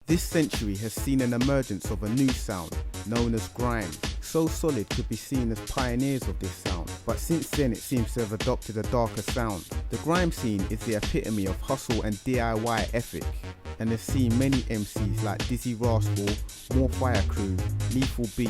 This century has seen an emergence of a new sound, known as grime. So Solid could be seen as pioneers of this sound, but since then it seems to have adopted a darker sound. The grime scene is the epitome of hustle and DIY ethic, and has seen many MCs like Dizzy Rascal, More Fire Crew, Lethal B,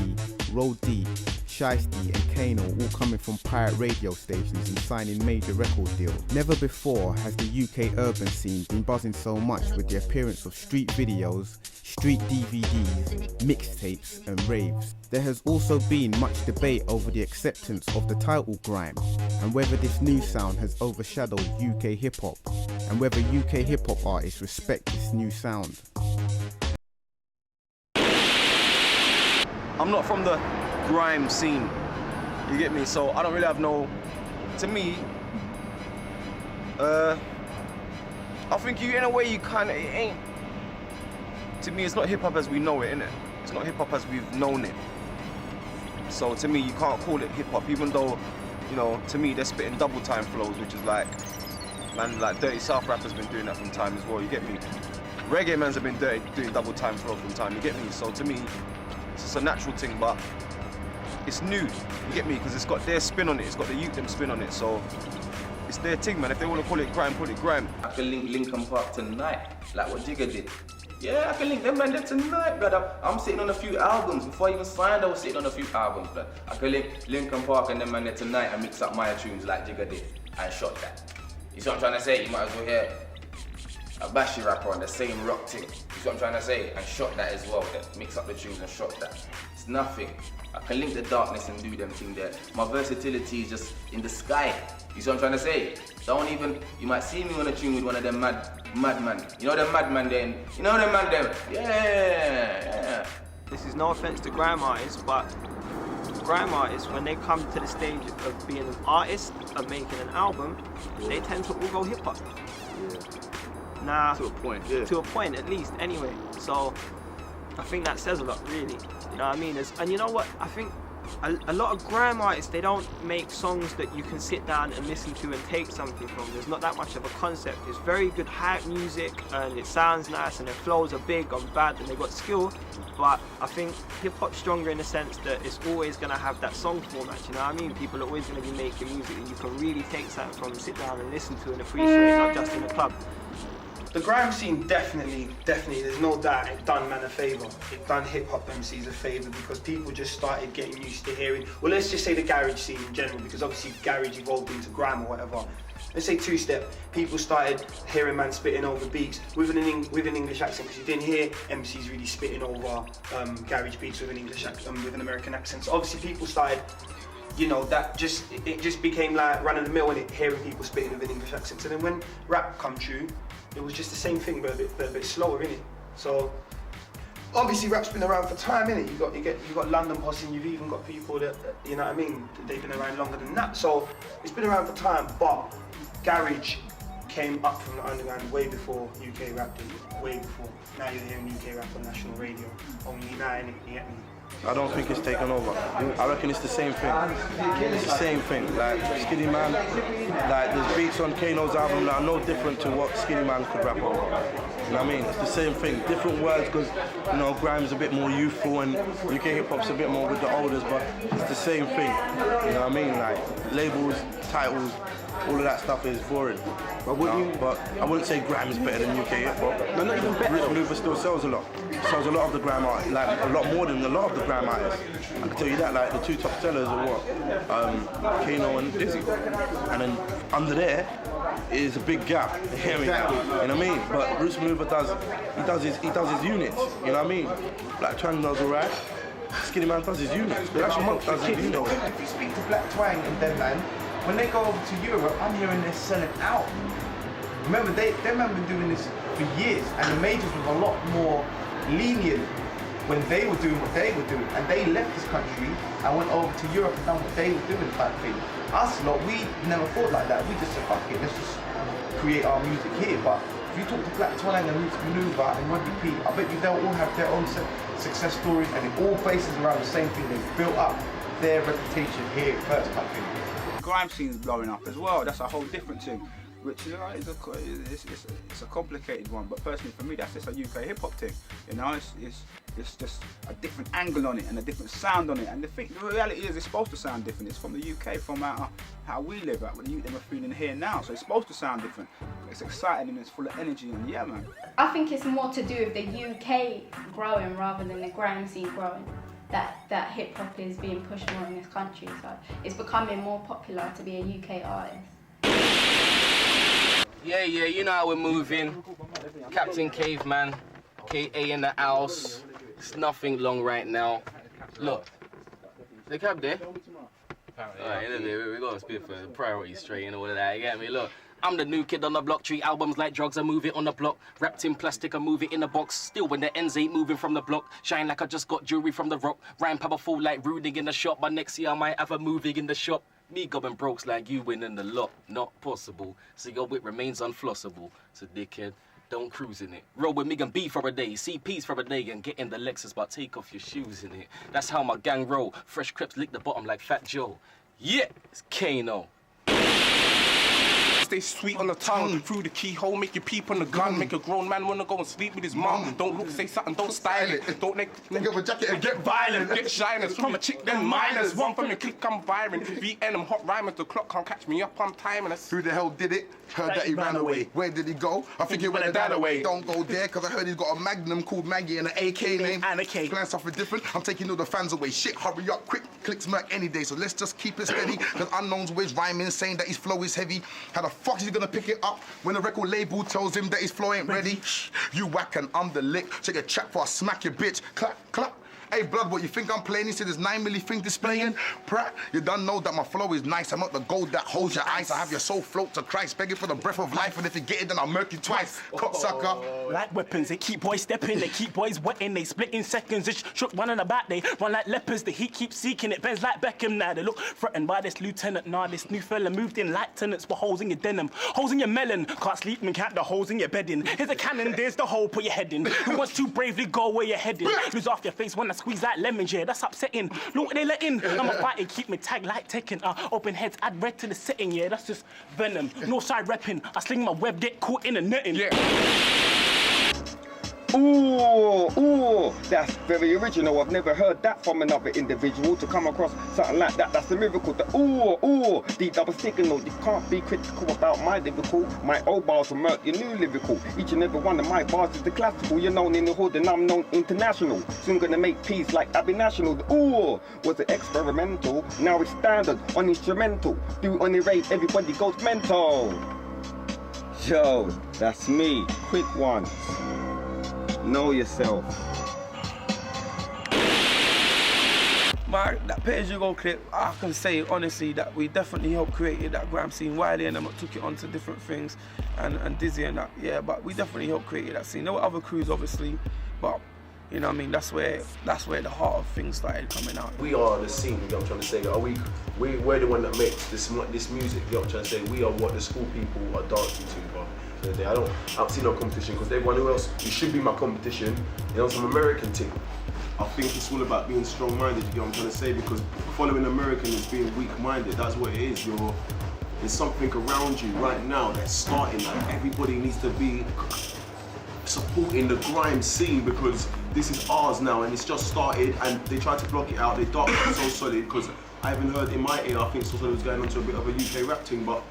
Roll D, Shiesty and Kano all coming from pirate radio stations and signing major record deals. Never before has the UK urban scene been buzzing so much with the appearance of street videos, street DVDs, mixtapes and raves. There has also been much debate over the acceptance of the title grime and whether this new sound has overshadowed UK hip hop and whether UK hip hop artists respect this new sound. I'm not from the grime scene, you get me? So I don't really have no, to me, I think you, in a way, you kinda, it ain't, to me it's not hip hop as we know it, innit? It's not hip hop as we've known it. So to me, you can't call it hip hop, even though, you know, to me they're spitting double time flows, which is like, man, like Dirty South rappers been doing that from time as well, you get me? Reggae mans have been doing double time flows from time, you get me? So to me, it's just a natural thing, but it's new, you get me? Because it's got their spin on it, it's got the youth them spin on it, so it's their thing, man. If they want to call it grime, call it grime. I can link Linkin Park tonight, like what Jigga did. Yeah, I can link them man there tonight, brother. I'm sitting on a few albums. Before I even signed, I was sitting on a few albums, blood. I can link Linkin Park and them man there tonight and mix up my tunes like Jigga did and shot that. You see what I'm trying to say? You might as well hear a bashy rapper on the same rock thing. You see what I'm trying to say? And shot that as well, then. Mix up the tunes and shot that. It's nothing. I can link the darkness and do them thing there. My versatility is just in the sky. You see what I'm trying to say? Don't even, you might see me on a tune with one of them madman. You know them madman then? You know them man them? Yeah. This is no offense to grime artists, but grime artists, when they come to the stage of being an artist and making an album, they tend to all go hip hop. Yeah. Nah, to a point, yeah. To a point at least, anyway. So I think that says a lot, really. You know what I mean? And you know what? I think a lot of grime artists, they don't make songs that you can sit down and listen to and take something from. There's not that much of a concept. It's very good hype music and it sounds nice and their flows are big and bad and they got skill. But I think hip hop's stronger in the sense that it's always gonna have that song format, you know what I mean? People are always gonna be making music that you can really take something from, sit down and listen to and appreciate, not just in a club. The grime scene definitely, there's no doubt it done man a favour. It done hip hop MCs a favour because people just started getting used to hearing, well let's just say the garage scene in general, because obviously garage evolved into grime or whatever. Let's say two-step, people started hearing man spitting over beats with an English accent, because you didn't hear MCs really spitting over garage beats with an English accent, with an American accent. So obviously people started, you know, it just became like run of the mill in it, hearing people spitting with an English accent. So then when rap come true, it was just the same thing, but a bit slower, innit? So obviously rap's been around for time, innit? You got London Posse, and you've even got people that, you know what I mean, they've been around longer than that. So it's been around for time, but garage came up from the underground way before UK rap did, way before. Now you're hearing UK rap on national radio, only now, innit? You get me? I don't think it's taken over. I reckon it's the same thing. It's the same thing. Like Skinny Man, like there's beats on Kano's album that are no different to what Skinny Man could rap over. You know what I mean? It's the same thing. Different words because, you know, grime's a bit more youthful and UK hip hop's a bit more with the olders, but it's the same thing. You know what I mean? Like labels, titles, all of that stuff is boring. But I wouldn't say grime is better than UK hip hop. No, not even better. Rhythm Luther still sells a lot. Sells a lot of the grime art, like a lot more than a lot of the grime artists. I can tell you that, like the two top sellers are what? Kano and Dizzy. And then under there is a big gap. You hear me? You know what I mean? But Bruce Maneuver does his units. You know what I mean? Black Twang does alright. Skinny Man does his units. Black Monk does his units. If you speak to Black Twang and them man, when they go over to Europe, I'm hearing they're selling out. Remember, them man been doing this for years, and the majors were a lot more lenient when they were doing what they were doing, and they left this country and went over to Europe and done what they were doing type thing. Us lot, we never thought like that. We just said, fuck it, let's just create our music here. But if you talk to Black Twang and Roots Maneuver and Rodney P, I bet you they'll all have their own success stories, and it all bases around the same thing. They've built up their reputation here first type thing. Grime scene is blowing up as well. That's a whole different thing. which you know it's a complicated one. But personally for me, that's just a UK hip hop thing. You know, it's just a different angle on it and a different sound on it. And the reality is, it's supposed to sound different. It's from the UK, from how we live, what the youth them are feeling here now. So it's supposed to sound different. It's exciting and it's full of energy. And yeah, man. I think it's more to do with the UK growing rather than the grime scene growing. That hip hop is being pushed more in this country, so it's becoming more popular to be a UK artist. Yeah, you know how we're moving. Captain Caveman, KA in the house. It's nothing long right now. Look, the cab there. Alright, we gotta speak for priorities straight and all of that. You get me? Look. I'm the new kid on the block, treat albums like drugs, I move it on the block. Wrapped in plastic, I move it in a box. Still when the ends ain't moving from the block. Shine like I just got jewelry from the rock. Rhyme powerful like Rudy in the shop. But next year I might have a movie in the shop. Me going broke like you winning the lot. Not possible. So your wit remains unflossable. So dickhead, don't cruise in it. Roll with me and be for a day. See peace for a day and get in the Lexus, but take off your shoes in it. That's how my gang roll. Fresh Crips lick the bottom like Fat Joe. Yeah, it's Kano. Stay sweet on the tongue, through the keyhole, make your peep on the gun, make a grown man wanna go and sleep with his mum. Don't look, say something, don't style it. Don't make nigga a jacket and get violent, get shiners from a chick, then minors. One from your click, I'm viring. VN, I'm hot rhymers, the clock can't catch me up, I'm timeless. Who the hell did it? Heard that he ran away. Where did he go? I think he went a dad away. Don't go there, cause I heard he's got a magnum called Maggie and an AK name. And a K. Plan something different, I'm taking all the fans away. Shit, hurry up, quick, clicks Merc any day. So let's just keep it steady, cause unknown's ways rhyming, saying that his flow is heavy. How the fuck is he gonna pick it up when the record label tells him that his flow ain't ready? You whack and I'm the lick. Check a chat for I smack your bitch. Clap, clap. Hey, blood, what you think I'm playing? You see this 9 milli thing displaying? Prat, you don't know that my flow is nice. I'm not the gold that holds your ice. I have your soul float to Christ, begging for the breath of life. And if you get it, then I'll murk you twice. Cocksucker. Like weapons, they keep boys stepping, they keep boys wetting, they split in seconds. It's shook one in the back, they run like lepers. The heat keeps seeking it, bends like Beckham now. They look threatened by this lieutenant. Nah, this new fella moved in like tenants with holes in your denim, holes in your melon. Can't sleep and count the holes in your bedding. Here's a cannon, there's the hole, put your head in. Who wants to bravely go where you're heading? Lose off your face when I squeeze like lemons, yeah, that's upsetting. Look what they let in. I'm a fighting, keep me tagged like Tekken. Open heads, add red to the setting, yeah, that's just venom. No side repping, I sling my web, get caught in a netting. Yeah. Ooh, that's very original. I've never heard that from another individual. To come across something like that, that's a miracle. The double signal. You can't be critical about my lyrical. My old bars will murk your new lyrical. Each and every one of my bars is the classical. You're known in the hood and I'm known international. Soon gonna make peace like Abbey National. Ooh, was it experimental? Now it's standard on instrumental. Do it on the rate, everybody goes mental. Yo, that's me. Quick ones. Know yourself. That Pay As You Go clip, I can say honestly that we definitely helped create that grime scene. Wiley and them took it on to different things, and Dizzy and that, yeah, but we definitely helped create that scene. There were other crews obviously, but you know what I mean, that's where the heart of things started coming out. We are the scene, you know what I'm trying to say. We're the one that makes this music, you know what I'm trying to say. We are what the school people are dancing to, bro. I don't see no competition because everyone who else, you should be my competition, you know, some American thing. I think it's all about being strong-minded, you know what I'm trying to say, because following American is being weak-minded, that's what it is. There's something around you right now that's starting, like everybody needs to be supporting the grime scene because this is ours now and it's just started and they tried to block it out, they dark So Solid because I haven't heard in my ear, I think So Solid was going on to a bit of a UK rap thing, but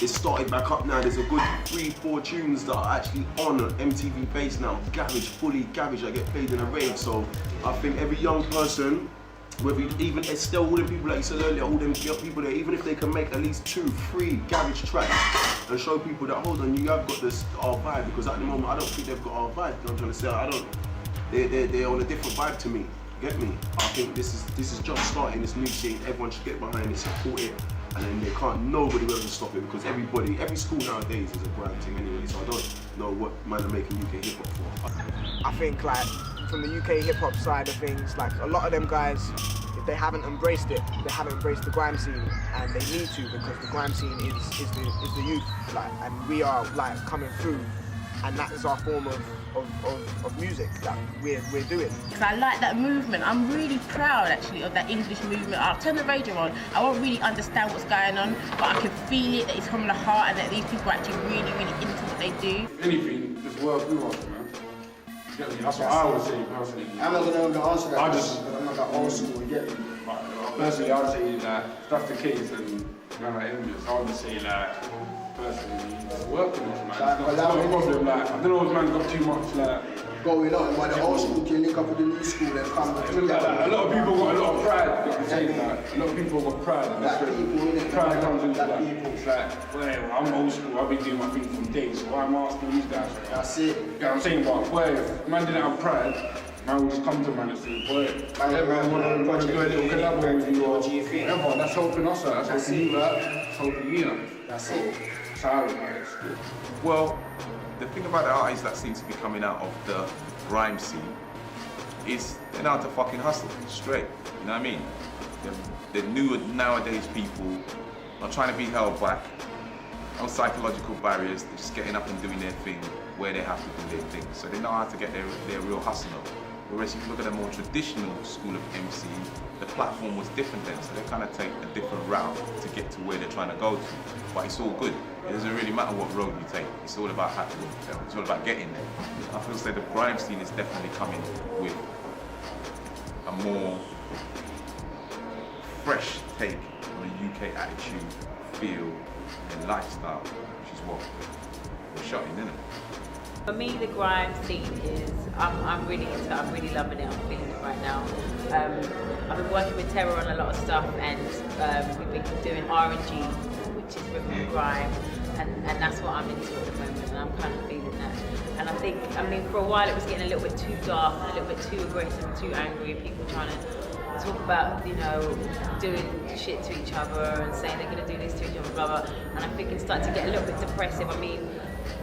it's started back up now. There's a good 3-4 tunes that are actually on MTV Base now. Fully garage that get played in a rave. So I think every young person, whether even Estelle, all them people like you said earlier, all them people there, even if they can make at least 2-3 garage tracks and show people that, hold on, you have got this, our vibe, because at the moment I don't think they've got our vibe, you know what I'm trying to say. They're on a different vibe to me, get me? I think this is just starting, this new scene, everyone should get behind it, support it. And then nobody will ever stop it because every school nowadays is a grime thing anyway, so I don't know what man are making UK hip hop for. I think like from the UK hip hop side of things, like a lot of them guys, if they haven't embraced it, they haven't embraced the grime scene, and they need to because the grime scene is the youth, like, and we are like coming through and that is our form of music that we're doing. Because I like that movement. I'm really proud actually of that English movement. I'll turn the radio on, I won't really understand what's going on, but I can feel it, that it's from the heart and that these people are actually really, really into what they do. If anything, just work with us, man. That's what I would say personally. I'm not going to answer that because I'm not that old school, you get me? Personally, I would say that if that's the case, and like Emergence, I would say like, personally, just work with us, man. It's not a problem, like, I don't know if man got too much like going on, why the old school can link up with the new school and come together. A lot of people got a lot of pride, you know what I'm saying? Like, a lot of people got pride, and that's where pride comes into that. It's like, well, I'm old school, I've been doing my thing from day, so why am I asking these guys? That's it. You know what I'm saying? But boy, if man didn't have pride, man will just come to man and say, boy, man want to do a little collabo with you or whatever. That's helping us out, that's helping you out, that's helping me out. That's it. That's how it is. Well, the thing about the artists that seem to be coming out of the grime scene is they're now to fucking hustle, straight, you know what I mean? The new nowadays people are trying to be held back on psychological barriers. They're just getting up and doing their thing where they have to do their thing. So they know how to get their real hustle up. Whereas if you look at a more traditional school of MC, the platform was different then, so they kind of take a different route to get to where they're trying to go to. But it's all good. It doesn't really matter what road you take. It's all about it's all about getting there. I feel like the grime scene is definitely coming with a more fresh take on the UK attitude, feel, and lifestyle, which is what we're shutting, isn't it? For me, the grime scene is, I'm really into it, I'm really loving it, I'm feeling it right now. I've been working with Terror on a lot of stuff, and we've been doing R&G, which is rhythm and grime, and that's what I'm into at the moment, and I'm kind of feeling that. And I think, for a while it was getting a little bit too dark, a little bit too aggressive, and too angry, and people trying to talk about, doing shit to each other and saying they're going to do this to each other, blah, blah. And I think it's starting to get a little bit depressive.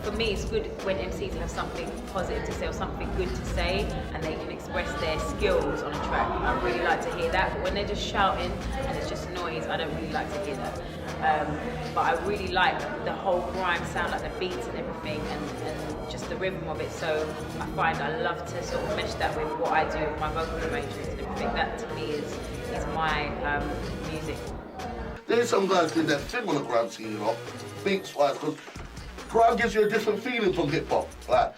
For me, it's good when MCs have something positive to say or something good to say and they can express their skills on a track. I really like to hear that, but when they're just shouting and it's just noise, I don't really like to hear that. But I really like the whole grime sound, like the beats and everything, and just the rhythm of it. So I find I love to sort of mesh that with what I do, with my vocal arrangements and everything. That to me is my music. There's some guys doing that thing on the grime scene, you know, beats-wise, because grime gives you a different feeling from hip-hop. Like,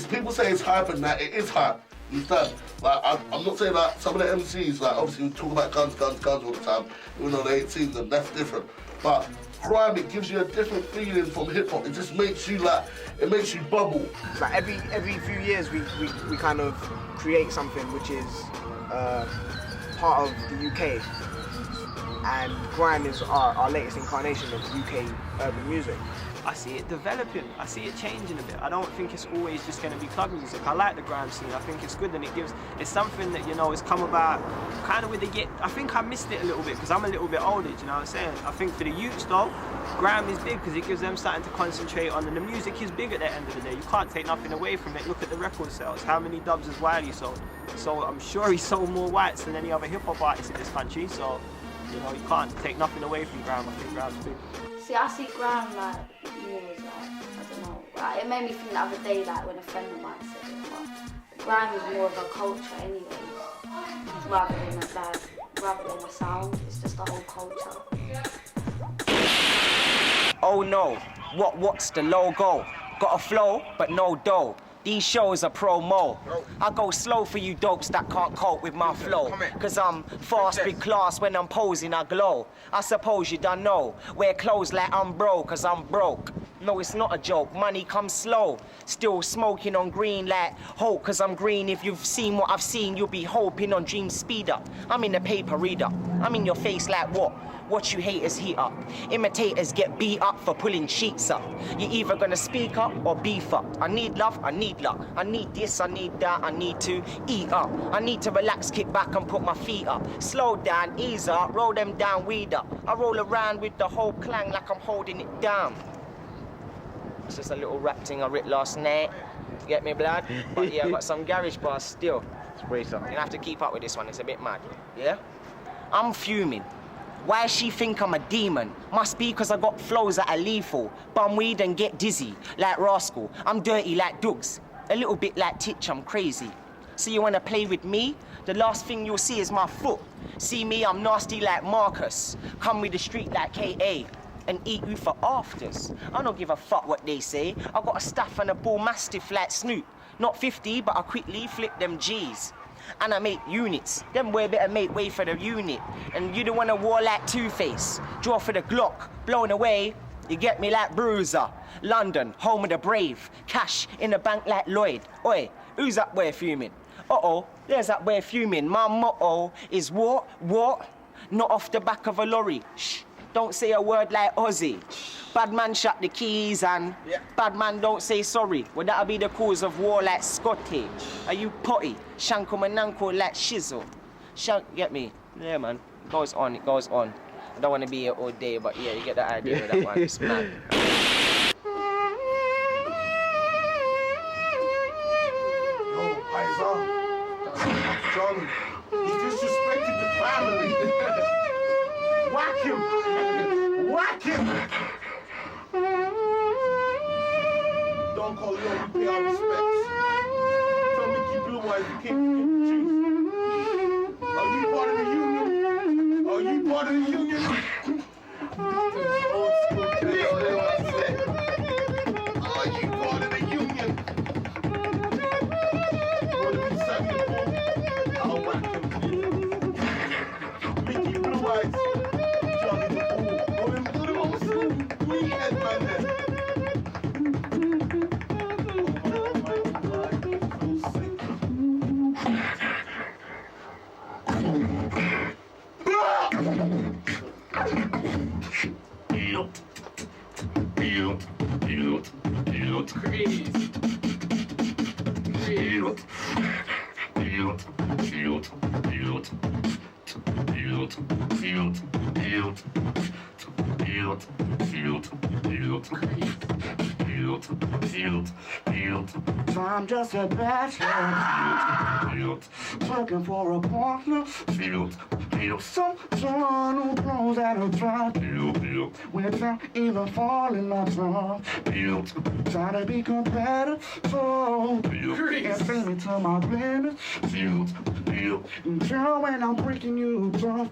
people say it's hype and that, it is hype. You understand? Like, I'm not saying that some of the MCs, like, obviously we talk about guns all the time, even though they ain't seen them, that's different. But grime, it gives you a different feeling from hip-hop. It just makes you, like, it makes you bubble. It's like every few years we kind of create something which is part of the UK. And grime is our latest incarnation of UK urban music. I see it developing, I see it changing a bit. I don't think it's always just going to be club music. I like the grime scene, I think it's good, and it's something that, has come about kind of with I think I missed it a little bit because I'm a little bit older, you know what I'm saying? I think for the youths though, grime is big because it gives them something to concentrate on, and the music is big at the end of the day. You can't take nothing away from it. Look at the record sales. How many dubs has Wiley sold? So I'm sure he sold more whites than any other hip-hop artist in this country, so you can't take nothing away from grime. I think grime's big. See, I see grime more as I don't know. Like, it made me think the other day, when a friend of mine said it, but grime is more of a culture anyway, rather than a sound. It's just a whole culture. Oh no, what's the logo? Got a flow, but no dough. These shows are promo. I go slow for you dopes that can't cope with my flow. Cause I'm fast with class, when I'm posing I glow. I suppose you don't know. Wear clothes like I'm broke, cause I'm broke. No, it's not a joke, money comes slow. Still smoking on green like hope, cause I'm green. If you've seen what I've seen, you'll be hoping on dreams speed up. I'm in the paper reader, I'm in your face like what? What you haters heat up. Imitators get beat up for pulling sheets up. You're either gonna speak up or be fucked. I need love, I need luck. I need this, I need that, I need to eat up. I need to relax, kick back and put my feet up. Slow down, ease up, roll them down, weed up. I roll around with the whole clang like I'm holding it down. It's just a little rap thing I writ last night. Get me, blood? But yeah, I got some garage bars still. You're gonna have to keep up with this one, it's a bit mad. Yeah? I'm fuming. Why she think I'm a demon? Must be cause I got flows that are lethal. Bum weed and get dizzy, like Rascal. I'm dirty like Dugs. A little bit like Titch, I'm crazy. So you wanna play with me? The last thing you'll see is my foot. See me, I'm nasty like Marcus. Come with the street like K.A. and eat you for afters. I don't give a fuck what they say. I got a staff and a bull mastiff like Snoop. Not 50, but I quickly flip them G's. And I make units. Them boy better make way for the unit. And you don't want a war like Two-Face. Draw for the Glock, blown away. You get me like Bruiser. London, home of the brave. Cash in the bank like Lloyd. Oi, who's that boy fuming? Uh-oh, there's that boy fuming. My motto is what? Not off the back of a lorry. Shh, don't say a word like Ozzy. Bad man shut the keys and bad man don't say sorry. Well, that'll be the cause of war like Scotty. Are you potty? Shanko mananko like Shizzle. Get me? Yeah, man. It goes on. I don't want to be here all day, but yeah, you get the idea of that one. It's mad. John, he disrespected the family. Whack him! Whack him! Don't call you, we pay our respects. Tell Mickey Blue Eyes, you can't choose. Are you part of the union? Are you part of the union? Old school play, all they want to say. Are you part of the union? Wanna be Samuel Paul? I'll whack him. Mickey Blue Eyes, Johnny the Bull. Go him to the old school. We head man there. I'm just a bachelor, looking for a partner. Someone who blows out a drop without even falling off. Try to be competitive, and bring me to my limits. Girl, when I'm breaking you off,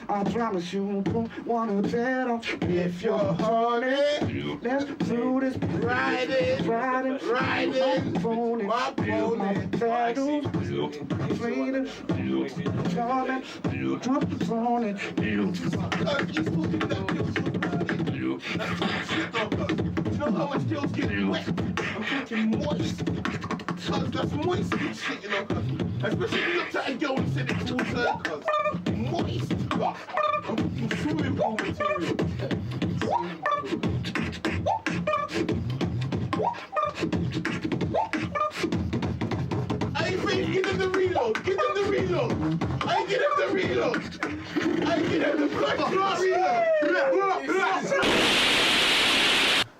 I promise you won't wanna get off. If you're horny, let's do this. Ride it, phone it, my pedals, clean it, coming, drop on it. You know how much girls get wet? I'm talking moist. Cause that's moist shit, you know, cause especially if you're trying to go and say it's water, cause moist. I'm swimming pool material. I think get him the reload. Get him the reload. I get him the reload. I get him the blood reload.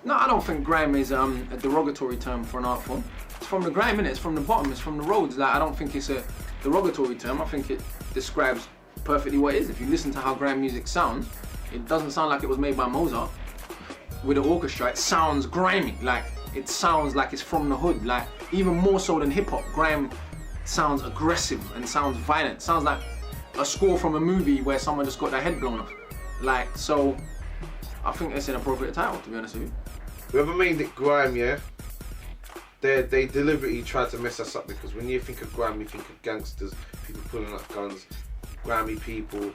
No, I don't think grime is a derogatory term for an art form. It's from the grime, innit? It's from the bottom, it's from the roads. Like, I don't think it's a derogatory term. I think it describes perfectly what it is. If you listen to how grime music sounds, it doesn't sound like it was made by Mozart with an orchestra. It sounds grimy. Like, it sounds like it's from the hood. Like, even more so than hip hop, grime sounds aggressive and sounds violent. Sounds like a score from a movie where someone just got their head blown off. Like, so I think it's an appropriate title, to be honest with you. Whoever made it grime, yeah, they deliberately tried to mess us up, because when you think of grime, you think of gangsters, people pulling up guns, grimy people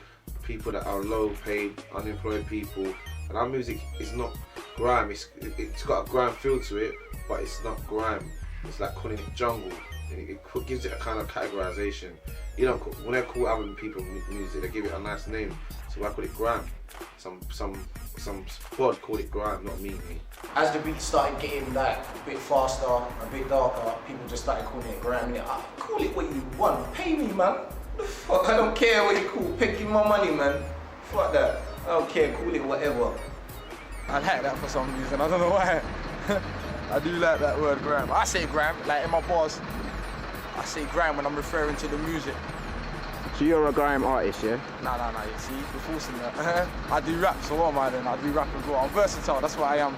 that are low paid, unemployed people. And our music is not grime, it's got a grime feel to it, but it's not grime. It's like calling it jungle. It gives it a kind of categorization. You know, when they call other people music, they give it a nice name. So I call it grime. Some squad called it grime, not me. As the beat started getting like a bit faster, a bit darker, people just started calling it grime. Call it what you want. Pay me, man. Fuck, I don't care what you call. Picking my money, man. Fuck that. I don't care. Call it whatever. I like that for some reason. I don't know why. I do like that word grime. I say grime, like in my bars. I say grime when I'm referring to the music. So you're a grime artist, yeah? Nah, you see, you're forcing that. I do rap, so what am I then? I do rap as well. I'm versatile, that's what I am.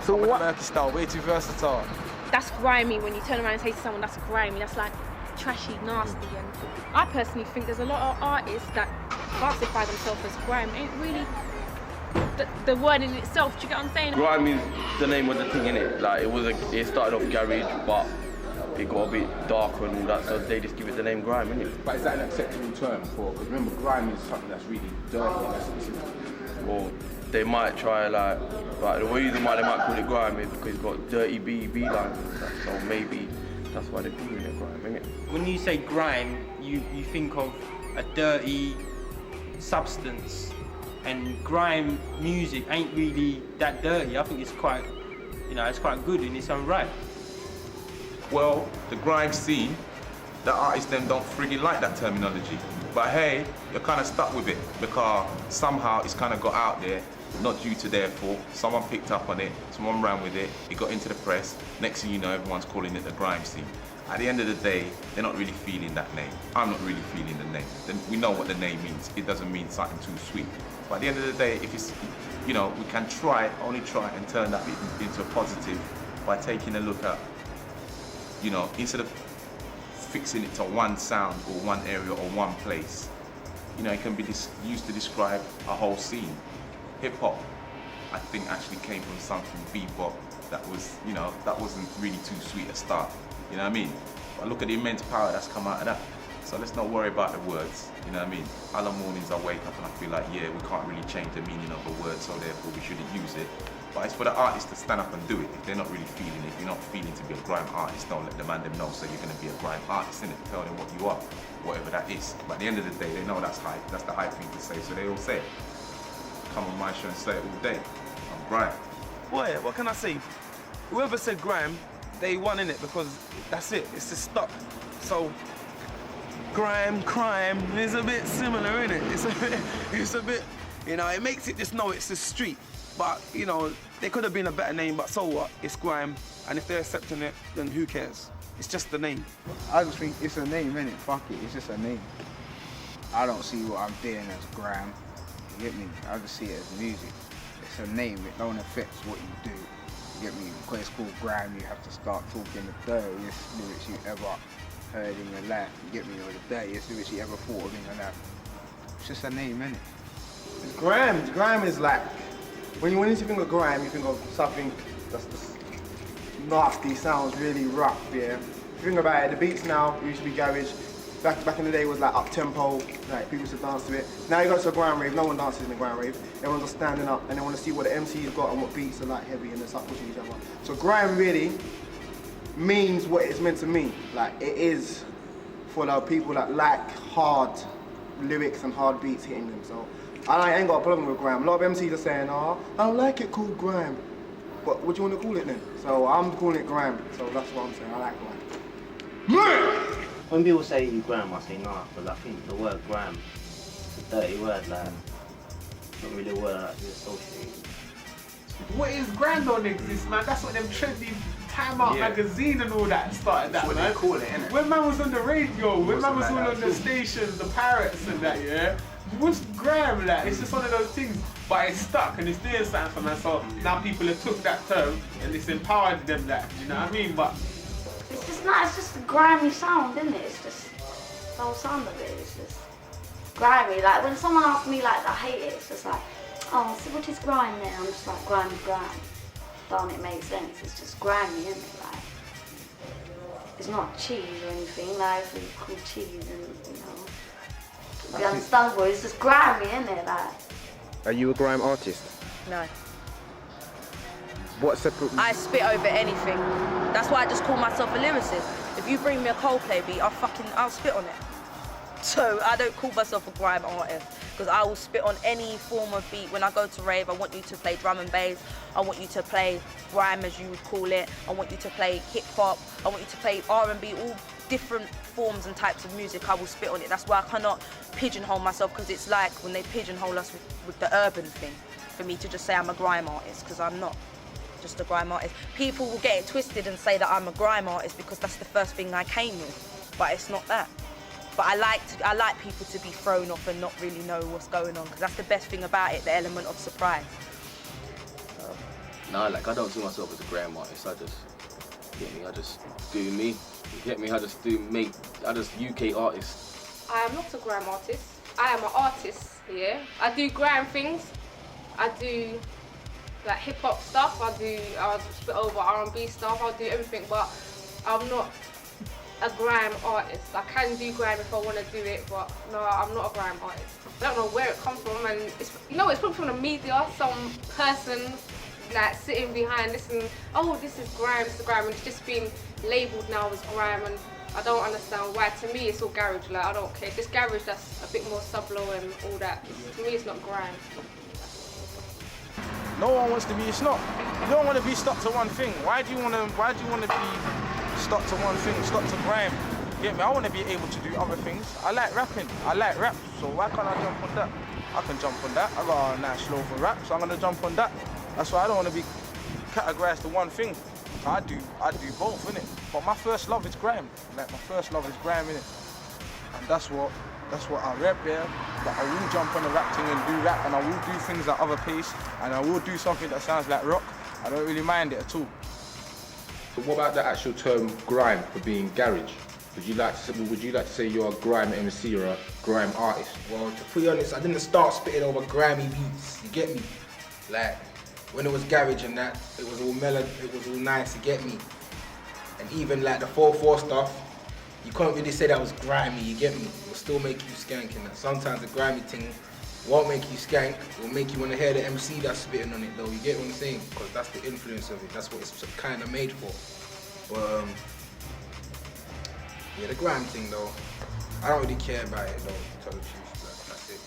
So I'm what? Murky style, way too versatile. That's grimy when you turn around and say to someone that's grimy, that's like trashy, nasty. And I personally think there's a lot of artists that classify themselves as grime. Ain't really the word in itself, do you get what I'm saying? Grime is the name of the thing, innit? Like it started off garage, but it got a bit darker and all that, so they just give it the name grime, innit? But is that an acceptable term for? Because remember, grime is something that's really dirty. Well, they might try like the reason why they might call it grime is because it's got dirty B lines and stuff. So maybe that's why they're calling it grime, innit? When you say grime, you think of a dirty substance, and grime music ain't really that dirty. I think it's quite, it's quite good in its own right. Well, the grime scene, the artists them don't friggin' like that terminology. But hey, you're kind of stuck with it because somehow it's kind of got out there, not due to their fault. Someone picked up on it, someone ran with it, it got into the press. Next thing you know, everyone's calling it the grime scene. At the end of the day, they're not really feeling that name. I'm not really feeling the name. We know what the name means. It doesn't mean something too sweet. But at the end of the day, if it's, we can only try and turn that into a positive by taking a look at, instead of fixing it to one sound or one area or one place, it can be used to describe a whole scene. Hip hop, I think, actually came from something bebop that was, that wasn't really too sweet a start. You know what I mean? But look at the immense power that's come out of that. So let's not worry about the words. You know what I mean? Other mornings I wake up and I feel like, yeah, we can't really change the meaning of a word, so therefore we shouldn't use it. But it's for the artists to stand up and do it. If they're not really feeling it, if you're not feeling to be a grime artist, don't let the man them know, so you're going to be a grime artist, innit? Tell them what you are, whatever that is. But at the end of the day, they know that's hype. That's the hype thing to say, so they all say it. Come on my show and say it all day. I'm grime. Boy, what can I say? Whoever said grime, they won in it because that's it. It's just stuck. So grime, crime is a bit similar, innit? It's a bit, it makes it just know it's the street. But, there could have been a better name, but so what? It's grime, and if they're accepting it, then who cares? It's just the name. I just think it's a name, innit? Fuck it, it's just a name. I don't see what I'm doing as grime. You get me? I just see it as music. It's a name, it don't affect what you do. You get me? Because it's called grime, you have to start talking the dirtiest lyrics you ever heard in your life. You get me? Or the dirtiest lyrics you ever thought of in your life. It's just a name, innit? Grime is like, when you think of grime, you think of something that's just nasty, sounds really rough, yeah? If you think about it, the beats now used to be garage. Back in the day it was like up-tempo, like people used to dance to it. Now you go to a grime rave, no one dances in a grime rave. Everyone's just standing up and they want to see what the MC's got and what beats are like heavy and they start pushing each other. So grime really means what it's meant to mean. Like, it is for the people that like hard lyrics and hard beats hitting them. So I ain't got a problem with grime. A lot of MCs are saying, oh, I don't like it called grime. But what do you want to call it then? So I'm calling it grime. So that's what I'm saying, I like grime. When people say you grime, I say nah, because I think the word grime is a dirty word, like, not really a word I like to associate. What is grime don't exist, man? That's what them trendy Time Out magazine and all that started that, man. That's what they call it, innit? When man was on the radio, when man was all on the stations, the Pirates and that, yeah? What's grime like? It's just one of those things, but it's stuck and it's doing something for man. So now people have took that term and it's empowered them, that, you know what I mean? But it's just not, it's just a grimy sound, isn't it? It's just the whole sound of it, it's just grimy. Like when someone asks me like I hate it, it's just like, oh, so what is grime then? I'm just like, grime. Don't it make sense? It's just grimy, isn't it? Like, it's not cheese or anything, like it's really cool cheese and it'd be understandable. It's just grimy, isn't it? Like. Are you a grime artist? No. What separate? I spit over anything. That's why I just call myself a lyricist. If you bring me a Coldplay beat, I'll spit on it. So I don't call myself a grime artist because I will spit on any form of beat. When I go to rave, I want you to play drum and bass. I want you to play grime, as you would call it. I want you to play hip hop. I want you to play R&B, all different forms and types of music. I will spit on it. That's why I cannot pigeonhole myself, because it's like when they pigeonhole us with the urban thing, for me to just say I'm a grime artist, because I'm not just a grime artist. People will get it twisted and say that I'm a grime artist because that's the first thing I came with, but it's not that. But I like people to be thrown off and not really know what's going on, because that's the best thing about it, the element of surprise. Nah, like I don't see myself as a grime artist. I just do me. You get me? I just UK artist. I am not a grime artist. I am an artist, yeah. I do grime things. I do like hip hop stuff. I'll spit over R&B stuff. I'll do everything, but I'm not a grime artist. I can do grime if I want to do it, but no, I'm not a grime artist. I don't know where it comes from, and it's probably from the media. Some person like sitting behind this and this is grime, and it's just been labelled now as grime, and I don't understand why. To me, it's all garage. Like I don't care. It's just garage that's a bit more sub-low and all that. To me, it's not grime. No one wants to be. You don't want to be stuck to one thing. Why do you want to be stuck to one thing? Stuck to grime? Get me? I want to be able to do other things. I like rapping. I like rap. So why can't I jump on that? I can jump on that. I got a nice flow for rap, so I'm gonna jump on that. That's why I don't want to be categorized to one thing. I do both, innit? But my first love is grime. Like my first love is grime, innit? And that's what I rap, yeah. But I will jump on the rap thing and do rap, and I will do things at other pace, and I will do something that sounds like rock. I don't really mind it at all. But what about the actual term grime for being garage? Would you like to say you're a grime MC or a grime artist? Well, to be honest, I didn't start spitting over grimy beats. You get me? Like when it was garage and that, it was all mellow, it was all nice. You get me? And even like the 4/4 stuff, you can't really say that was grimy. You get me? It will still make you skank, and that. Sometimes the grimy thing won't make you skank. It will make you want to hear the MC that's spitting on it, though. You get what I'm saying? Because that's the influence of it. That's what it's kind of made for. But yeah, the grime thing though, I don't really care about it though, to tell the truth. Like, that's it.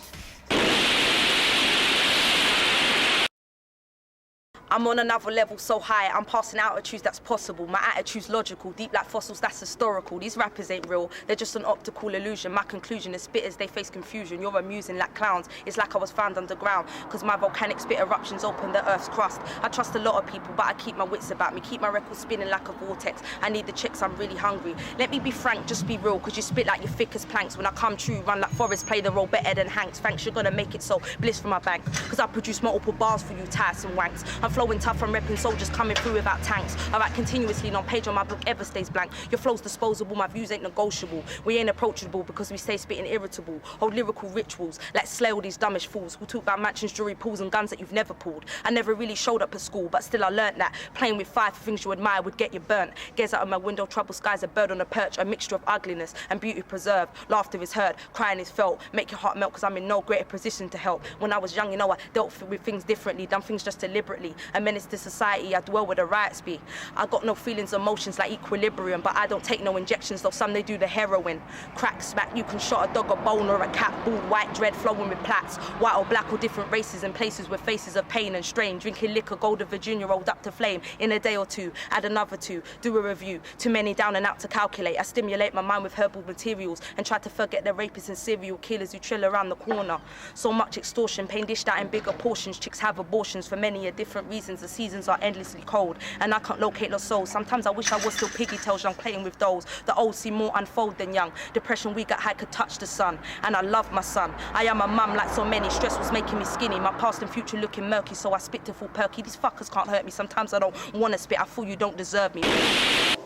I'm on another level so high, I'm passing attitudes that's possible. My attitude's logical, deep like fossils, that's historical. These rappers ain't real, they're just an optical illusion. My conclusion is spitters, they face confusion. You're amusing like clowns, it's like I was found underground. Cause my volcanic spit eruptions open the earth's crust. I trust a lot of people, but I keep my wits about me. Keep my record spinning like a vortex. I need the chicks, I'm really hungry. Let me be frank, just be real, cause you spit like you're thick as planks. When I come true, run like Forrest, play the role better than Hanks. Thanks, you're gonna make it so bliss for my bank. Cause I produce multiple bars for you, tiresome wanks. I'm flowing tough from repping soldiers coming through without tanks. I write continuously, no page on my book ever stays blank. Your flow's disposable, my views ain't negotiable. We ain't approachable because we stay spitting irritable. Hold lyrical rituals, like slay all these dumbish fools who talk about mansions, jewelry, pools and guns that you've never pulled. I never really showed up at school, but still I learnt that playing with fire for things you admire would get you burnt. Gaze out of my window, troubled skies, a bird on a perch, a mixture of ugliness and beauty preserved. Laughter is heard, crying is felt. Make your heart melt because I'm in no greater position to help. When I was young, you know, I dealt with things differently, done things just deliberately. A menace to society, I dwell where the riots be. I got no feelings, emotions like equilibrium, but I don't take no injections, though some they do the heroin. Crack, smack, you can shot a dog, a bone or a cat, bald, white, dread, flowing with plaits. White or black or different races and places with faces of pain and strain. Drinking liquor, gold of Virginia rolled up to flame. In a day or two, add another two, do a review. Too many down and out to calculate. I stimulate my mind with herbal materials and try to forget the rapists and serial killers who chill around the corner. So much extortion, pain dished out in bigger portions. Chicks have abortions for many different reasons. The seasons are endlessly cold and I can't locate no souls. Sometimes I wish I was still piggy tails young, playing with those. The old see more unfold than young. Depression we got high could touch the sun, and I love my son. I am a mum like so many. Stress was making me skinny. My past and future looking murky, so I spit to full perky. These fuckers can't hurt me. Sometimes I don't want to spit. I feel you don't deserve me.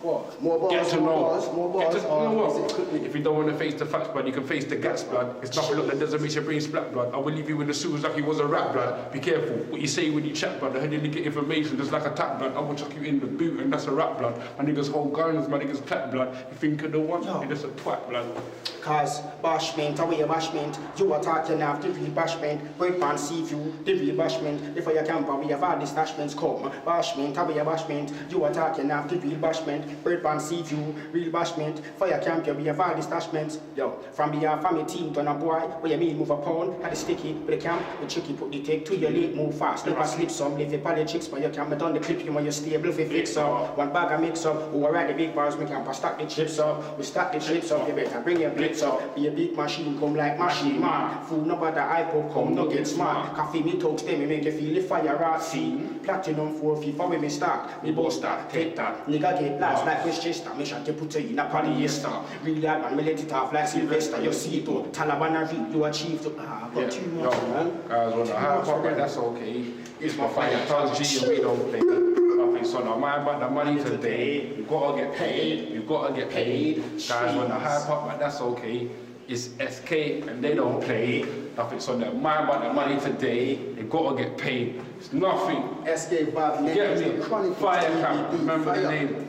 What? More bars, Get to more know. bars, more bars. Get to, you know what? If you don't want to face the facts, blood, you can face the gas, blood. It's nothing that doesn't make your brain splat, blood. I will leave you in the sewers like you was a rat, blood. Be careful what you say when you chat, blood. I heard you get information just like a tap, blood. I will chuck you in the boot and that's a rap, blood. My niggas hold guns, my niggas clap, blood. You think of the one, you're just a twat, blood. Cause bashment, away bashment. You attack your nav, the real bashment. Break pan, see you, the real bashment. Before you camp, we have all these attachments come. Bashment, away bashment. You attack your nav, the real bashment. Break pan, see you, real bashment. Fire camp, we have all these attachments. Yo, from the family team to a boy, where you mean move a pound, had the sticky, with the camp, the tricky put the take to your late, move fast. Never slip some, live your politics, but you can't done the clip you when you're stable, if you fix up. One bag of mix up, who write the big bars, we can stack the chips up. We stack the chips up, you better bring your blitz up. Be a big machine, come like machine man. Food no bother, iPod come, no get smart. Coffee me talks, them, me make you feel the fire rat scene. Platinum 4 FIFA when me stack, me boss that, take that. Nigga get last. Bars like Westchester, me shot you put you in a polyester. Real hard man, me let it off like Sylvester. You see it all, Taliban and reap, you achieve to. I've got too much, man. Guys, on the high part, but that's okay. It's my 5,000 G and we don't play. I think so. Now, mind about the money today. You gotta get paid. You gotta get paid. Guys, on the high part, but that's okay. It's SK and they don't play. Nothing so that mind about the money today. They gotta get paid. It's nothing. SK Bob, get me? Fire camp. Remember the name.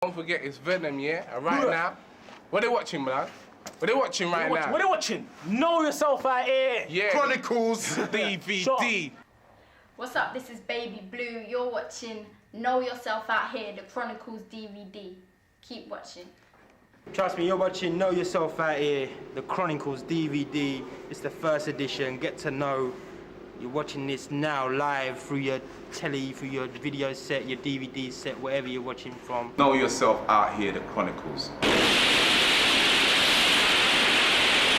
Don't forget it's Venom, yeah? And right now, what they watching, man? What they watching right now? What they watching? Know yourself out here. Yeah. Chronicals DVD. What's up? This is Baby Blue. You're watching Know Yourself Out Here, the Chronicals DVD. Keep watching. Trust me, you're watching Know Yourself Out Here, the Chronicles DVD. It's the first edition. Get to know. You're watching this now live through your telly, through your video set, your DVD set, wherever you're watching from. Know Yourself Out Here, the Chronicles.